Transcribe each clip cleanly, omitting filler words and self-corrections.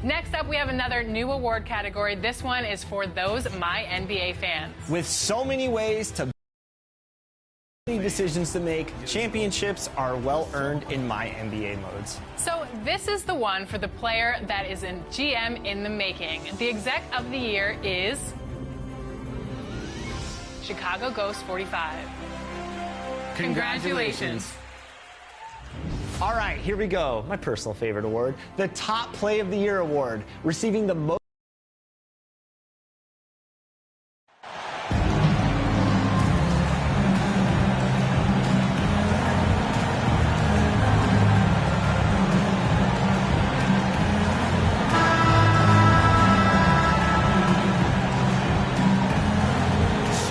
Next up, we have another new award category. This one is for those My NBA fans. With so many ways to decisions to make, championships are well earned in My NBA modes. So this is the one for the player that is in GM in the making. The exec of the year is Chicago Ghost 45. Congratulations. All right, here we go. My personal favorite award, the Top Play of the Year award, receiving the most.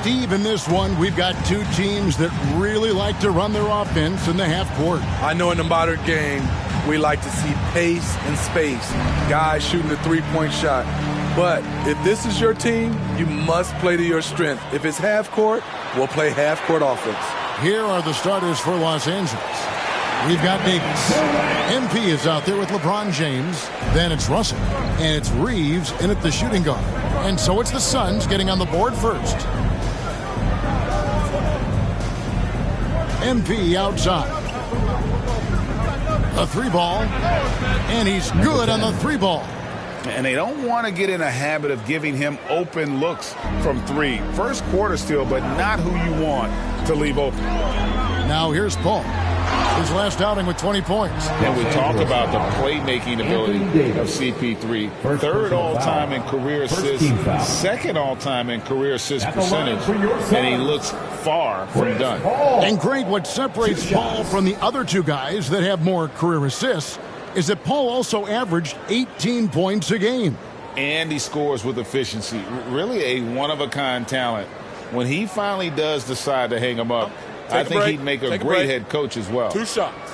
Steve, in this one, we've got two teams that really like to run their offense in the half court. I know in the modern game, we like to see pace and space, guys shooting the three-point shot. But if this is your team, you must play to your strength. If it's half court, we'll play half court offense. Here are the starters for Los Angeles. We've got Davis. MP is out there with LeBron James. Then it's Russell. And it's Reeves in at the shooting guard. And so it's the Suns getting on the board first. MP outside. A three ball. And he's good on the three ball. And they don't want to get in a habit of giving him open looks from three. First quarter still, but not who you want to leave open. Now here's Paul. His last outing with 20 points. And we talk about the playmaking ability of CP3. Third all-time in career assists, second all-time in career assist percentage, and he looks far from done. And great, what separates Paul from the other two guys that have more career assists is that Paul also averaged 18 points a game. And he scores with efficiency. Really a one-of-a-kind talent. When he finally does decide to hang him up, I think he'd make a great head coach as well. 2 shots.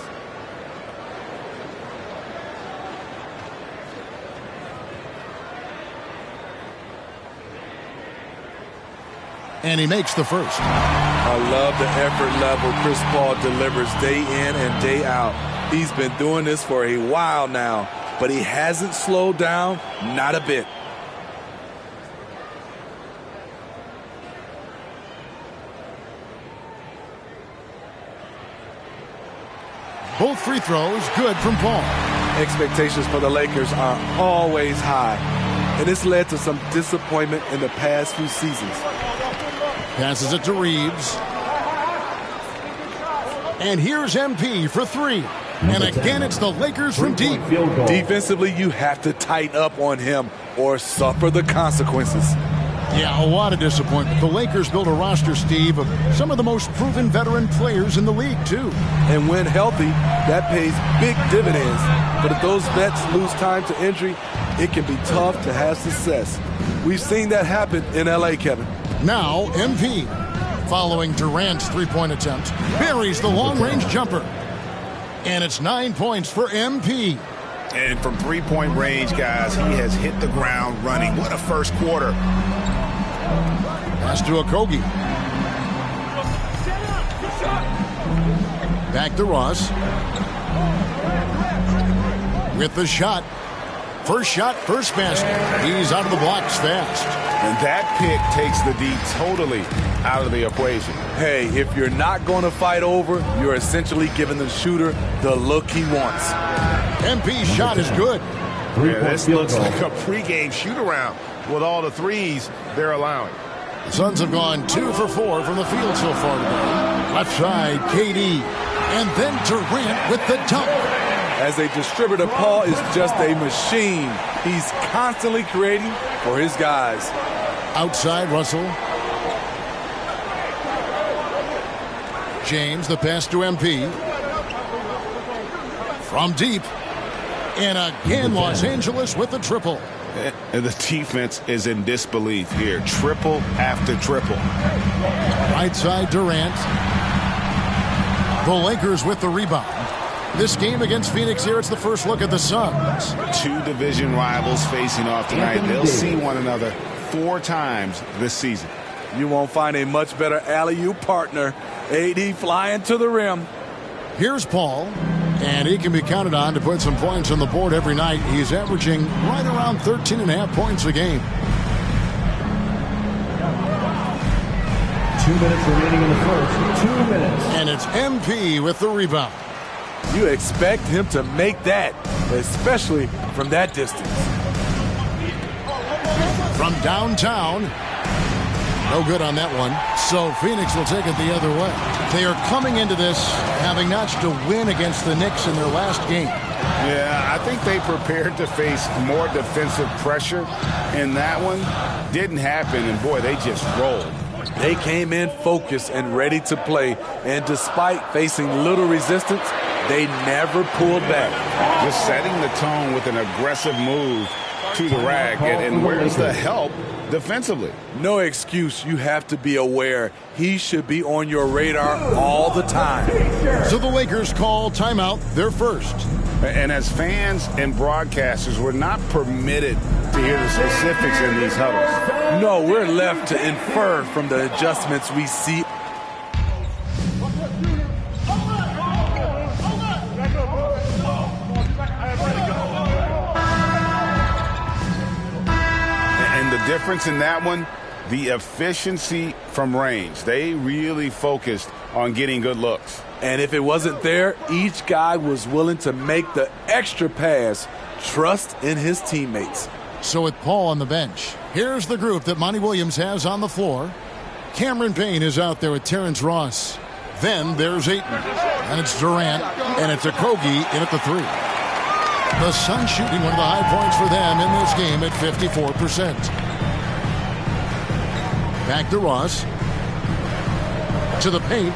And he makes the first. I love the effort level Chris Paul delivers day in and day out. He's been doing this for a while now, but he hasn't slowed down, not a bit. Both free throws good from Paul. Expectations for the Lakers are always high, and it's led to some disappointment in the past few seasons. Passes it to Reeves. And here's MP for three. And again, it's the Lakers from deep. Defensively, you have to tighten up on him or suffer the consequences. Yeah, a lot of disappointment. The Lakers built a roster, Steve, of some of the most proven veteran players in the league, too. And when healthy, that pays big dividends. But if those vets lose time to injury, it can be tough to have success. We've seen that happen in L.A., Kevin. Now, MP, following Durant's three-point attempt, buries the long-range jumper. And it's 9 points for MP. And from three-point range, guys, he has hit the ground running. What a first quarter. Pass to Okogie. Back to Ross. With the shot. First shot, first basket. He's out of the blocks fast. And that pick takes the D totally out of the equation. Hey, if you're not going to fight over, you're essentially giving the shooter the look he wants. MP's shot is good. Yeah, this looks like a pregame shoot-around with all the threes they're allowing. The Suns have gone 2 for 4 from the field so far today. Left side, KD. And then Durant with the dunk. As a distributor, Paul is just a machine. He's constantly creating for his guys. Outside, Russell. James, the pass to MP. From deep. And again, Los Angeles with the triple. And the defense is in disbelief here. Triple after triple. Right side, Durant. The Lakers with the rebound. This game against Phoenix here, it's the first look at the Suns. 2 division rivals facing off tonight. They'll see one another 4 times this season. You won't find a much better alley-oop partner. AD flying to the rim. Here's Paul. And he can be counted on to put some points on the board every night. He's averaging right around 13.5 points a game. 2 minutes remaining in the first. 2 minutes. And it's MP with the rebound. You expect him to make that, especially from that distance. From downtown. No good on that one. So Phoenix will take it the other way. They are coming into this having notched a win against the Knicks in their last game. Yeah, I think they prepared to face more defensive pressure in that one. Didn't happen, and boy, they just rolled. They came in focused and ready to play, and despite facing little resistance, they never pulled back. Just setting the tone with an aggressive move to the rack. And where's the help defensively? No excuse. You have to be aware. He should be on your radar all the time. So the Lakers call timeout, their first. And as fans and broadcasters, we're not permitted to hear the specifics in these huddles. No, we're left to infer from the adjustments we see. And the difference in that one, the efficiency from range. They really focused on getting good looks. And if it wasn't there, each guy was willing to make the extra pass. Trust in his teammates. So with Paul on the bench, here's the group that Monty Williams has on the floor. Cameron Payne is out there with Terrence Ross. Then there's Ayton. And it's Durant. And it's Okogie in at the 3. The Suns shooting one of the high points for them in this game at 54%. Back to Ross. To the paint.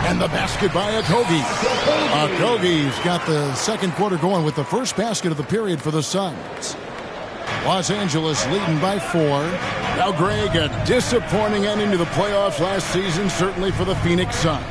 And the basket by Okogie. Okogie's got the second quarter going with the first basket of the period for the Suns. Los Angeles leading by 4. Now, Greg, a disappointing ending to the playoffs last season, certainly for the Phoenix Suns.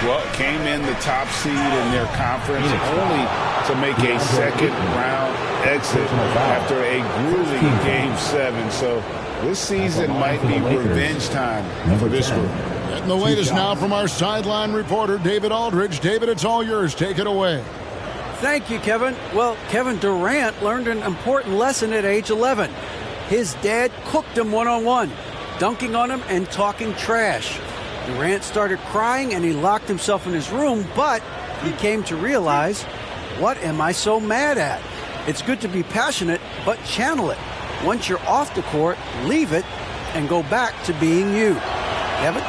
Well, came in the top seed in their conference only to make a second-round exit after a grueling Game 7. So this season might be revenge time for this group. And the latest now from our sideline reporter, David Aldridge. David, it's all yours. Take it away. Thank you, Kevin. Well, Kevin Durant learned an important lesson at age 11. His dad cooked him one-on-one, dunking on him and talking trash. Durant started crying and he locked himself in his room, but he came to realize, what am I so mad at? It's good to be passionate, but channel it. Once you're off the court, leave it and go back to being you. Kevin?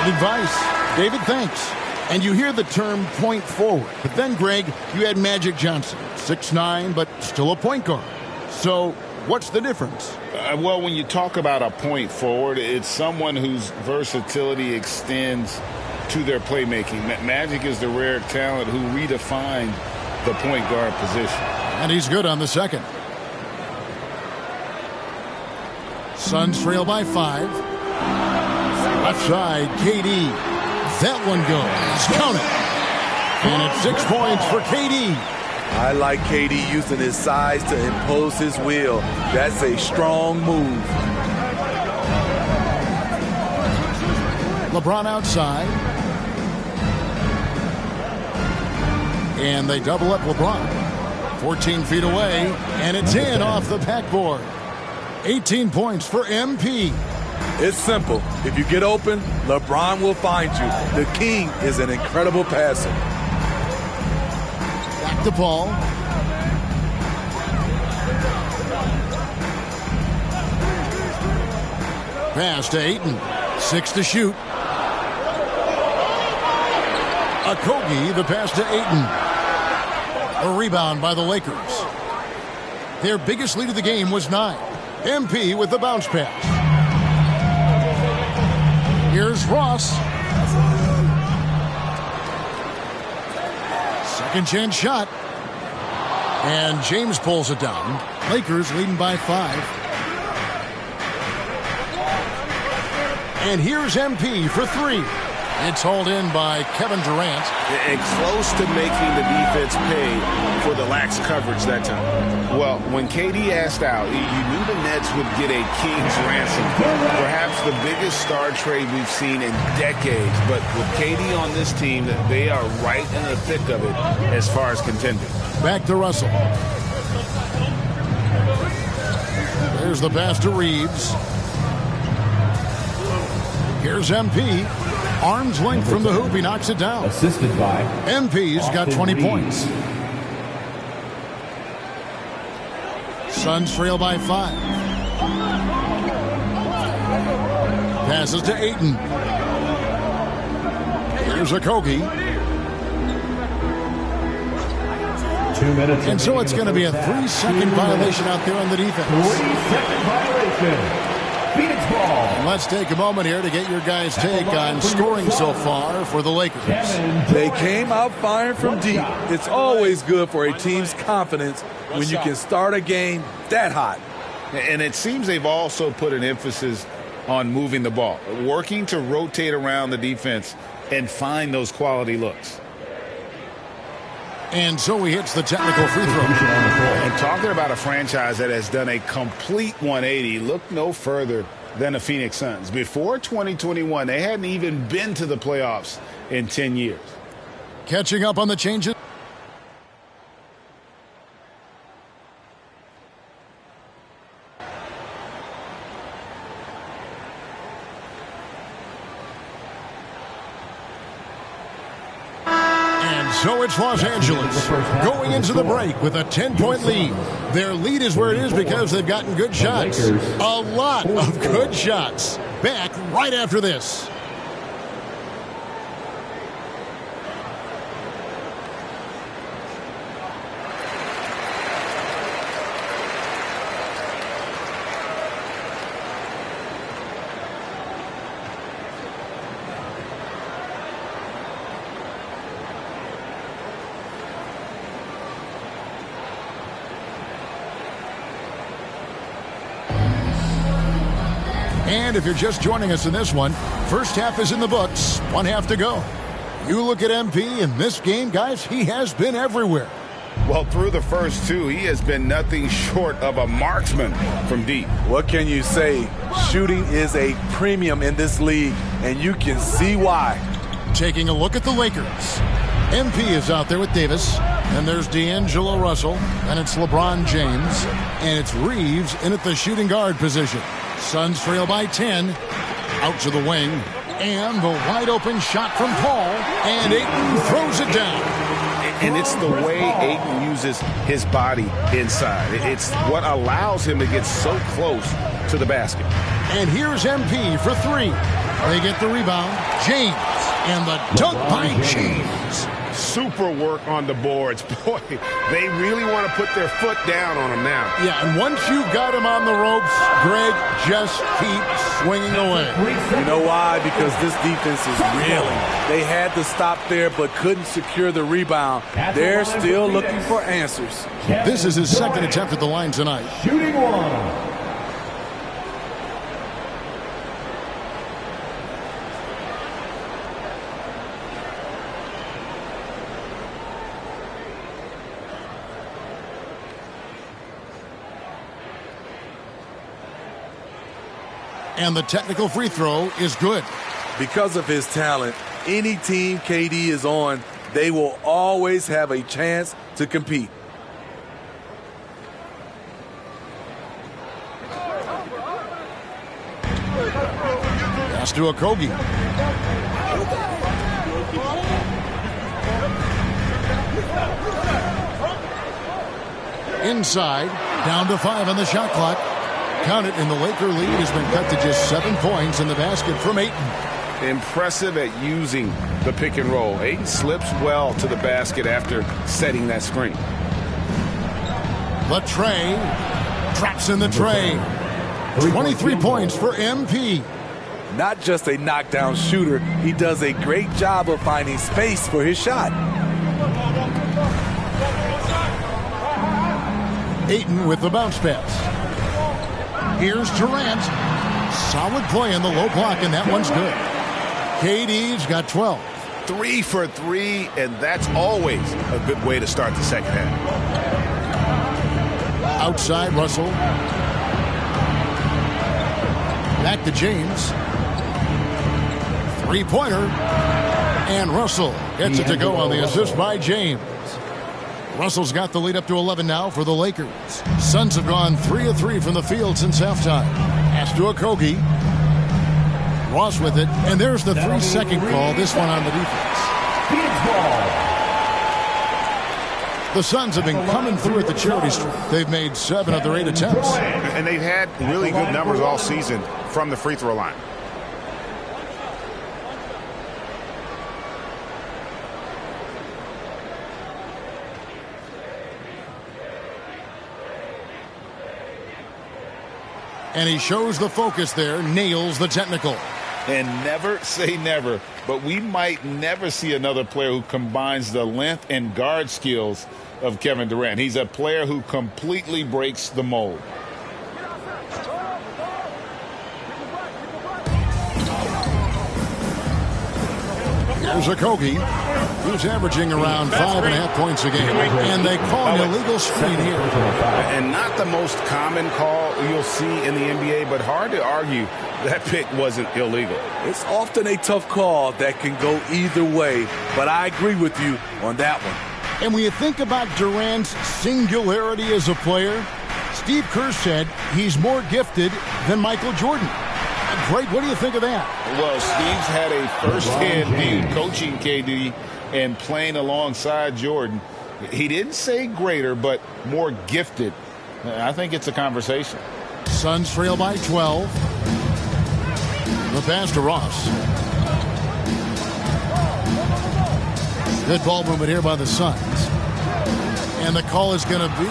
Good advice. David, thanks. And you hear the term point forward. But then, Greg, you had Magic Johnson, 6'9", but still a point guard. So what's the difference? Well, when you talk about a point forward, it's someone whose versatility extends to their playmaking. Magic is the rare talent who redefined the point guard position. And he's good on the second. Suns trail by 5. Left side, KD. That one goes. Count it. And it's 6 points for KD. I like KD using his size to impose his will. That's a strong move. LeBron outside. And they double up LeBron. 14 feet away. And it's in off the backboard. 18 points for MP. It's simple. If you get open, LeBron will find you. The king is an incredible passer. Back to Paul. Pass to Ayton. 6 to shoot. Okogie, the pass to Ayton. A rebound by the Lakers. Their biggest lead of the game was 9. MP with the bounce pass. Here's Ross. Second chance shot. And James pulls it down. Lakers leading by 5. And here's MP for 3. It's hauled in by Kevin Durant. And close to making the defense pay for the lax coverage that time. Well, when KD asked out, you knew the Nets would get a king's ransom. Perhaps the biggest star trade we've seen in decades. But with KD on this team, they are right in the thick of it as far as contending. Back to Russell. There's the pass to Reeves. Here's MP. Arm's length from the hoop. He knocks it down. Assisted by MP's got 20 points. Suns trail by 5. Passes to Ayton. Here's Okogie. 2 minutes. And so it's going to be a 3-second violation out there on the defense. 3-second violation. Phoenix ball. And let's take a moment here to get your guys' take on scoring so far for the Lakers. They came out firing from deep. It's always good for a team's confidence when you can start a game that hot. And it seems they've also put an emphasis on moving the ball, working to rotate around the defense and find those quality looks. And so he hits the technical free throw. And talking about a franchise that has done a complete 180, look no further than the Phoenix Suns. Before 2021, they hadn't even been to the playoffs in 10 years. Catching up on the changes. So it's Los Angeles going into the break with a 10-point lead. Their lead is where it is because they've gotten good shots. A lot of good shots. Back right after this. And if you're just joining us in this one, first half is in the books, 1 half to go. You look at MP in this game, guys, he has been everywhere. Well, through the first 2, he has been nothing short of a marksman from deep. What can you say? Shooting is a premium in this league, and you can see why. Taking a look at the Lakers. MP is out there with Davis, and there's D'Angelo Russell, and it's LeBron James, and it's Reeves in at the shooting guard position. Suns trail by 10. Out to the wing. And the wide open shot from Paul. And Ayton throws it down. And it's the way Ayton uses his body inside. It's what allows him to get so close to the basket. And here's MP for 3. They get the rebound. James. And the dunk by James. Super work on the boards. Boy, they really want to put their foot down on him now. Yeah, and once you've got him on the ropes, Greg, just keep swinging away. You know why? Because this defense is reeling. They had to stop there but couldn't secure the rebound. They're still looking for answers. This is his second attempt at the line tonight. Shooting one. And the technical free throw is good. Because of his talent, any team KD is on, they will always have a chance to compete. Pass to Okogie. Inside, down to 5 on the shot clock. Count it, and the Laker lead has been cut to just 7 points in the basket from Ayton. Impressive at using the pick and roll. Ayton slips well to the basket after setting that screen. The tray. Traps in the tray. 23 points for MP. Not just a knockdown shooter, he does a great job of finding space for his shot. Ayton with the bounce pass. Here's Durant. Solid play in the low block, and that one's good. KD's got 12. 3 for 3, and that's always a good way to start the second half. Outside, Russell. Back to James. Three-pointer. And Russell gets it to go on the assist by James. Russell's got the lead up to 11 now for the Lakers. Suns have gone 3 of 3 from the field since halftime. Pass to Okogie. Ross with it. And there's the 3-second call. This one on the defense. The Suns have been coming through at the charity stripe. They've made 7 of their 8 attempts. And they've had really good numbers all season from the free throw line. And he shows the focus there, nails the technical. And never say never, but we might never see another player who combines the length and guard skills of Kevin Durant. He's a player who completely breaks the mold. Here's Okogie, who's averaging around 5.5 points a game. And they call an illegal screen here. And not the most common call you'll see in the NBA, but hard to argue that pick wasn't illegal. It's often a tough call that can go either way, but I agree with you on that one. And when you think about Durant's singularity as a player, Steve Kerr said he's more gifted than Michael Jordan. Greg, what do you think of that? Well, Steve's had a first-hand view coaching KD and playing alongside Jordan. He didn't say greater, but more gifted. I think it's a conversation. Suns trail by 12. The pass to Ross. Good ball movement here by the Suns. And the call is going to be,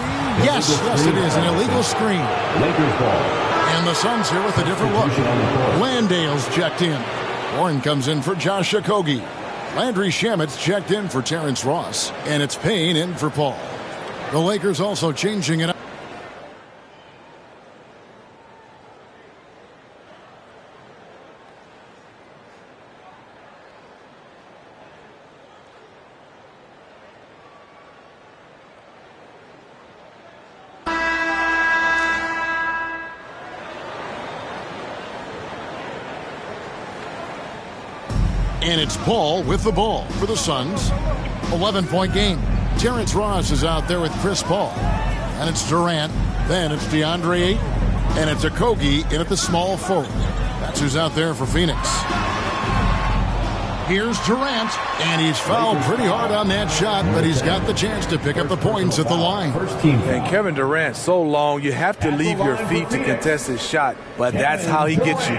yes, it is, an illegal screen. Lakers ball. And the Suns here with a different look. Landale's checked in. Warren comes in for Josh Okogie. Landry Shamit's checked in for Terrence Ross. And it's Payne in for Paul. The Lakers also changing it up. And it's Paul with the ball for the Suns. 11-point game. Terrence Ross is out there with Chris Paul. And it's Durant. Then it's DeAndre Ayton. And it's Okogie in at the small forward. That's who's out there for Phoenix. Here's Durant. And he's fouled pretty hard on that shot, but he's got the chance to pick up the points at the line. And Kevin Durant, so long, you have to leave your feet to contest his shot, but that's how he gets you.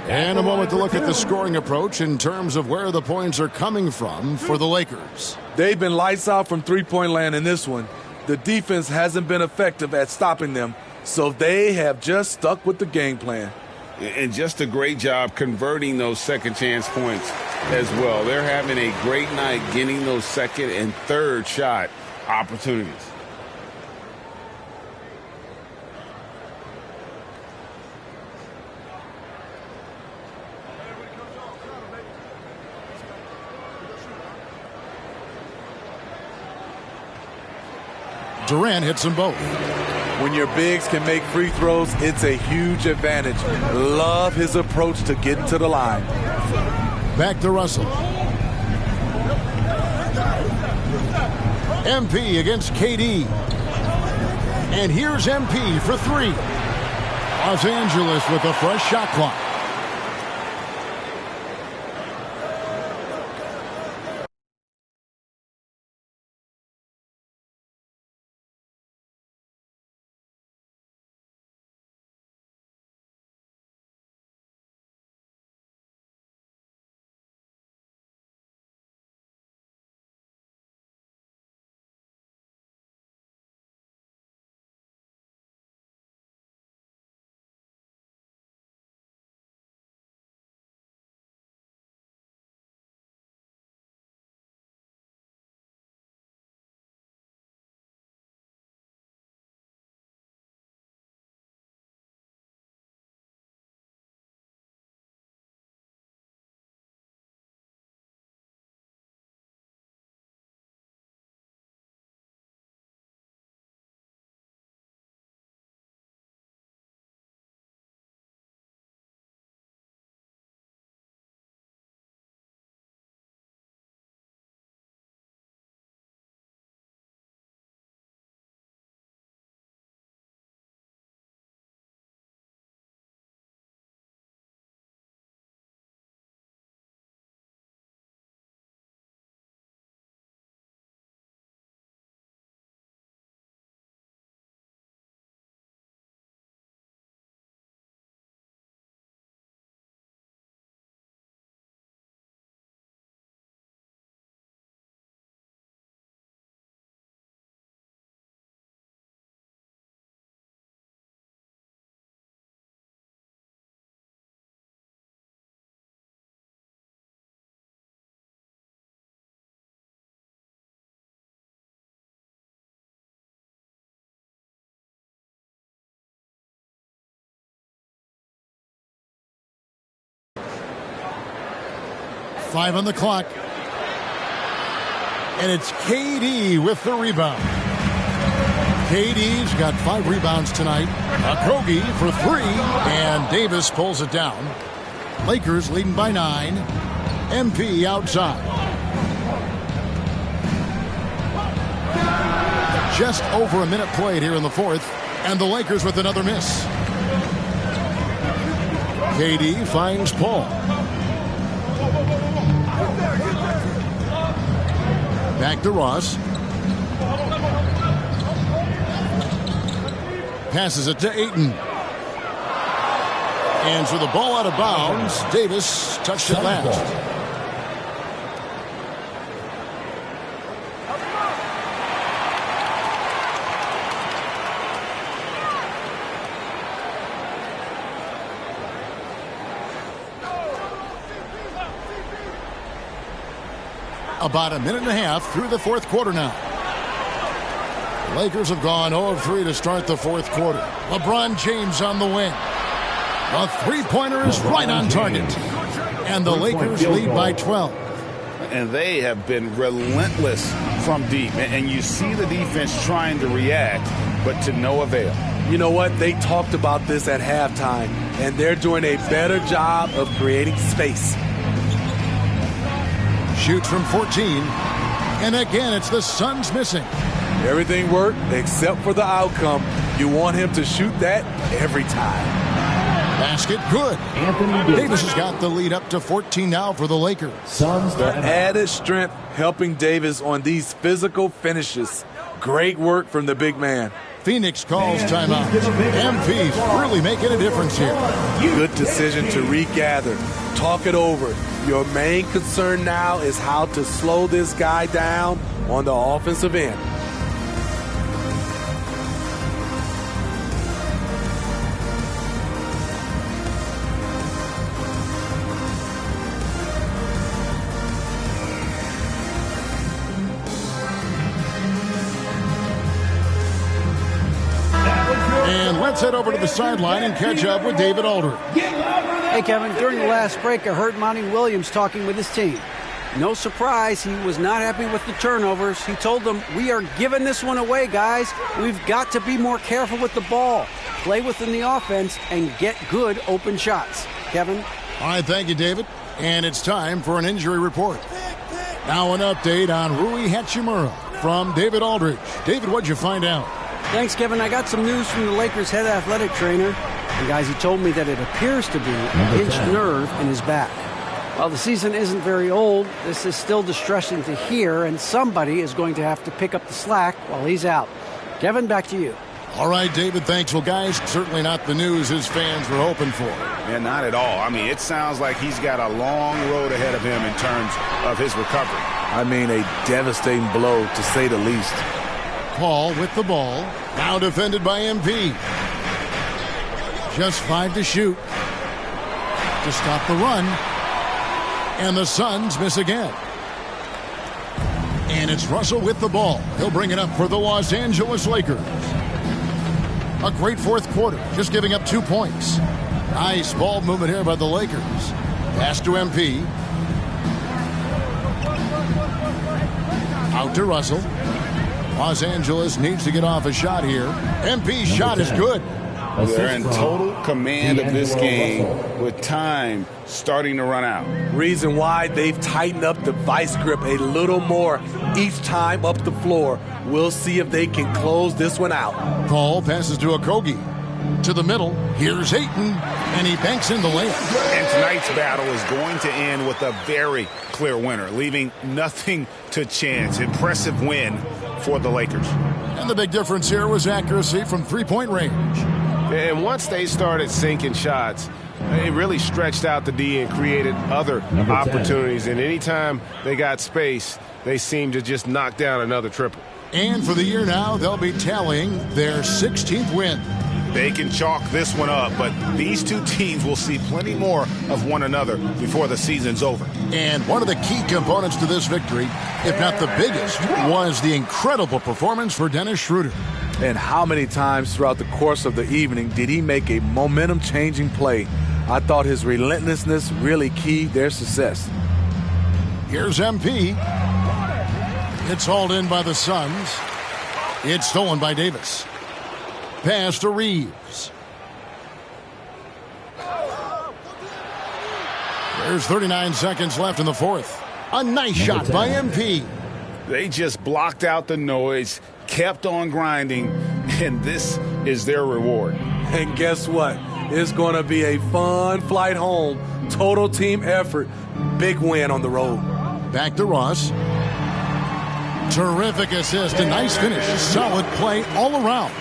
And a moment to look at the scoring approach in terms of where the points are coming from for the Lakers. They've been lights out from three-point land in this one. The defense hasn't been effective at stopping them, so they have just stuck with the game plan. And just a great job converting those second chance points as well. They're having a great night getting those second and third shot opportunities. Durant hits them both. When your bigs can make free throws, it's a huge advantage. Love his approach to getting to the line. Back to Russell. MP against KD. And here's MP for three. Los Angeles with a fresh shot clock. 5 on the clock. And it's KD with the rebound. KD's got 5 rebounds tonight. Okogie for 3, and Davis pulls it down. Lakers leading by 9. MP outside. Just over a minute played here in the fourth, and the Lakers with another miss. KD finds Paul. Back to Ross. Passes it to Ayton. And so the ball out of bounds. Davis touched it last. About a minute and a half through the fourth quarter now. Lakers have gone 0 of 3 to start the fourth quarter. LeBron James on the wing. A three-pointer is right on target. And the Lakers lead by 12. And they have been relentless from deep. And you see the defense trying to react, but to no avail. You know what? They talked about this at halftime, and they're doing a better job of creating space. Shoots from 14. And again, it's the Suns missing. Everything worked except for the outcome. You want him to shoot that every time. Basket good. Davis has got the lead up to 14 now for the Lakers. The added strength helping Davis on these physical finishes. Great work from the big man. Phoenix calls timeout. MP's really making a difference here. Good decision to regather. Talk it over. Your main concern now is how to slow this guy down on the offensive end. And let's head over to the sideline and catch up with David Aldridge. Hey, Kevin, during the last break, I heard Monty Williams talking with his team. No surprise, he was not happy with the turnovers. He told them, we are giving this one away, guys. We've got to be more careful with the ball, play within the offense, and get good open shots. Kevin? All right, thank you, David. And it's time for an injury report. Now an update on Rui Hachimura from David Aldridge. David, what'd you find out? Thanks, Kevin. I got some news from the Lakers head athletic trainer. And guys, he told me that it appears to be a pinched nerve in his back. While the season isn't very old, this is still distressing to hear, and somebody is going to have to pick up the slack while he's out. Kevin, back to you. All right, David, thanks. Well, guys, certainly not the news his fans were hoping for. Yeah, not at all. I mean, it sounds like he's got a long road ahead of him in terms of his recovery. I mean, a devastating blow, to say the least. Paul with the ball. Now defended by MP. Just 5 to shoot to stop the run. And the Suns miss again. And it's Russell with the ball. He'll bring it up for the Los Angeles Lakers. A great fourth quarter, just giving up 2 points. Nice ball movement here by the Lakers. Pass to MP. Out to Russell. Los Angeles needs to get off a shot here. MP's shot is good. They're in total command of this game with time starting to run out. Reason why they've tightened up the vice grip a little more each time up the floor. We'll see if they can close this one out. Paul passes to Okogie. To the middle. Here's Ayton, and he banks in the layup. And tonight's battle is going to end with a very clear winner, leaving nothing to chance. Impressive win for the Lakers. And the big difference here was accuracy from three-point range. And once they started sinking shots, they really stretched out the D and created other opportunities. And anytime they got space, they seemed to just knock down another triple. And for the year now, they'll be tallying their 16th win. They can chalk this one up, but these two teams will see plenty more of one another before the season's over. And one of the key components to this victory, if not the biggest, was the incredible performance for Dennis Schroeder. And how many times throughout the course of the evening did he make a momentum-changing play? I thought his relentlessness really keyed their success. Here's MP. It's hauled in by the Suns. It's stolen by Davis. Pass to Reeves. There's 39 seconds left in the fourth. A nice shot by MP. They just blocked out the noise, kept on grinding, and this is their reward. And guess what? It's going to be a fun flight home. Total team effort. Big win on the road. Back to Ross. Terrific assist. A nice finish. Solid play all around.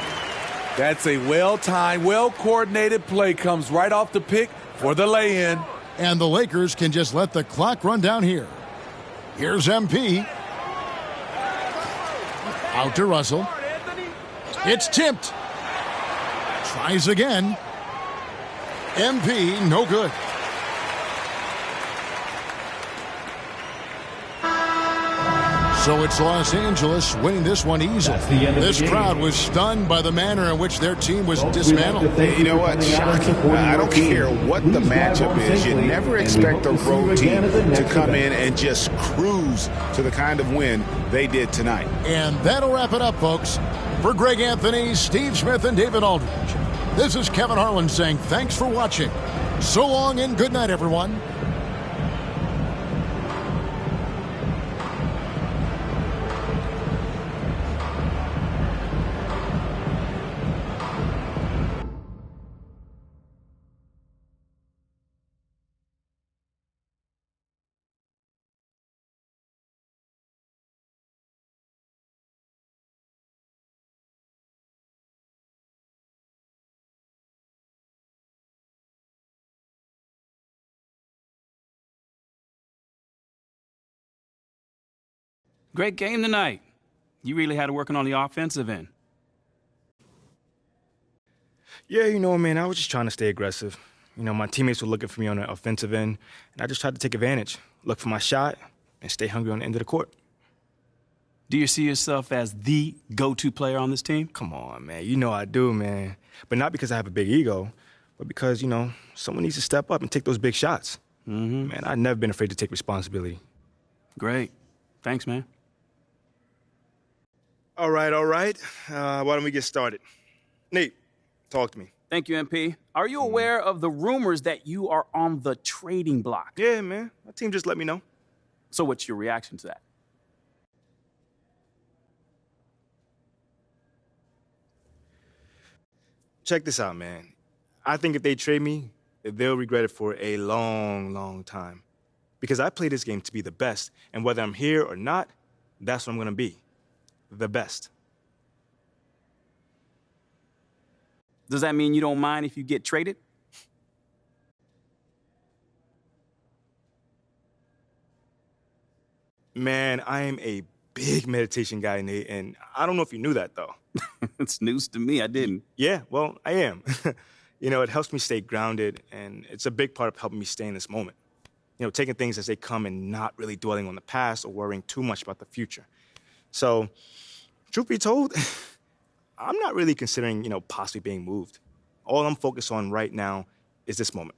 That's a well-timed, well-coordinated play. Comes right off the pick for the lay-in. And the Lakers can just let the clock run down here. Here's MP. Out to Russell. It's tipped. Tries again. MP, no good. So it's Los Angeles winning this one easily. This crowd was stunned by the manner in which their team was dismantled. You know what? Shocking. I don't care what the matchup is. You never expect a road team to come in and just cruise to the kind of win they did tonight. And that'll wrap it up, folks. For Greg Anthony, Steve Smith, and David Aldridge, this is Kevin Harlan saying thanks for watching. So long and good night, everyone. Great game tonight. You really had to work on the offensive end. Yeah, you know, man, I was just trying to stay aggressive. You know, my teammates were looking for me on the offensive end, and I just tried to take advantage, look for my shot, and stay hungry on the end of the court. Do you see yourself as the go-to player on this team? Come on, man. You know I do, man. But not because I have a big ego, but because, you know, someone needs to step up and take those big shots. Man, I've never been afraid to take responsibility. Great. Thanks, man. All right. Why don't we get started? Nate, talk to me. Thank you, MP. Are you aware of the rumors that you are on the trading block? Yeah, man. My team just let me know. So what's your reaction to that? Check this out, man. I think if they trade me, they'll regret it for a long, long time. Because I play this game to be the best, and whether I'm here or not, that's what I'm going to be. The best. Does that mean you don't mind if you get traded? Man, I am a big meditation guy, Nate, and I don't know if you knew that, though. It's news to me. I didn't. Yeah, well, I am. You know, it helps me stay grounded, and it's a big part of helping me stay in this moment. You know, taking things as they come and not really dwelling on the past or worrying too much about the future. So, truth be told, I'm not really considering, you know, possibly being moved. All I'm focused on right now is this moment,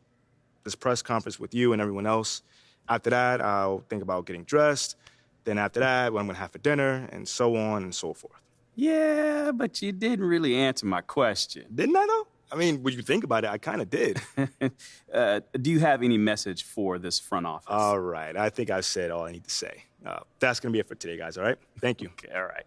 this press conference with you and everyone else. After that, I'll think about getting dressed. Then after that, what I'm going to have for dinner, and so on and so forth. Yeah, but you didn't really answer my question. Didn't I, though? I mean, when you think about it, I kind of did. Do you have any message for this front office? All right. I think I've said all I need to say. That's going to be it for today, guys, all right? Thank you. Okay, all right.